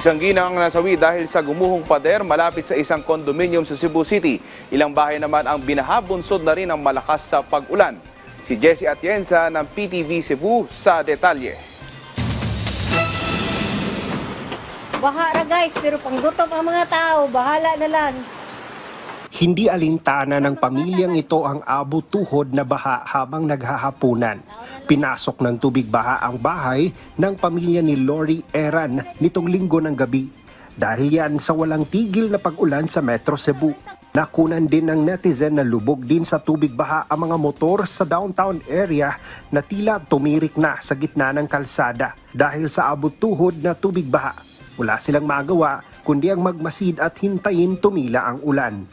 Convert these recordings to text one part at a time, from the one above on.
Isang ginang nasawi dahil sa gumuhong pader malapit sa isang condominium sa Cebu City. Ilang bahay naman ang binahabunsod na rin ng malakas sa pag-ulan. Si Jessie Atienza ng PTV Cebu sa detalye. Baha ra guys, pero panggutom ang mga tao, bahala na lang. Hindi alintana ng pamilyang ito ang abo-tuhod na baha habang naghahapunan. Pinasok ng tubig baha ang bahay ng pamilya ni Lori Eran nitong linggo ng gabi. Dahil yan sa walang tigil na pag-ulan sa Metro Cebu. Nakunan din ng netizen na lubog din sa tubig baha ang mga motor sa downtown area na tila tumirik na sa gitna ng kalsada dahil sa abo-tuhod na tubig baha. Wala silang magawa kundi ang magmasid at hintayin tumila ang ulan.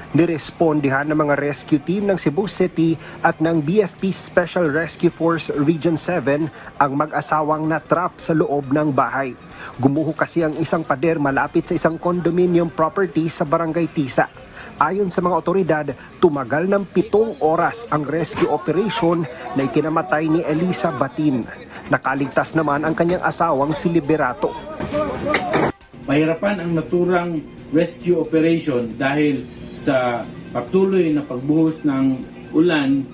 Nirespondihan ng mga rescue team ng Cebu City at ng BFP Special Rescue Force Region 7 ang mag-asawang natrap sa loob ng bahay. Gumuho kasi ang isang pader malapit sa isang condominium property sa Barangay Tisa. Ayon sa mga otoridad, tumagal ng 7 oras ang rescue operation na ikinamatay ni Elisa Batin. Nakaligtas naman ang kanyang asawang si Liberato. Mahirapan ang naturang rescue operation dahil sa patuloy na pagbuhos ng ulan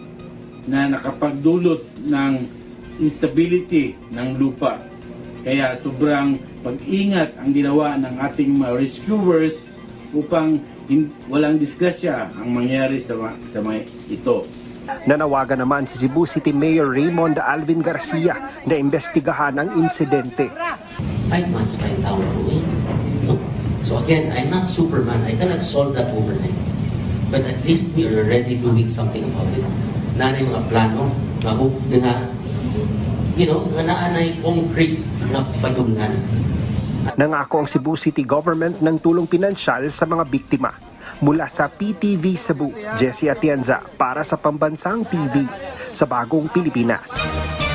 na nakapagdulot ng instability ng lupa. Kaya sobrang pag-ingat ang ginawa ng ating mga rescuers upang walang disgrasya ang mangyari sa mga ito. Nanawagan naman si Cebu City Mayor Raymond Alvin Garcia na imbestigahan ang insidente. 5 months pa yung tao doing. No? So again, I'm not Superman. I cannot solve that overnight. But at least we are already doing something about it. Nanay mga plano, nga, nga naanay concrete na padungan. Nangako ang Cebu City Government ng tulong pinansyal sa mga biktima. Mula sa PTV Cebu, Jessie Atienza para sa Pambansang TV sa Bagong Pilipinas.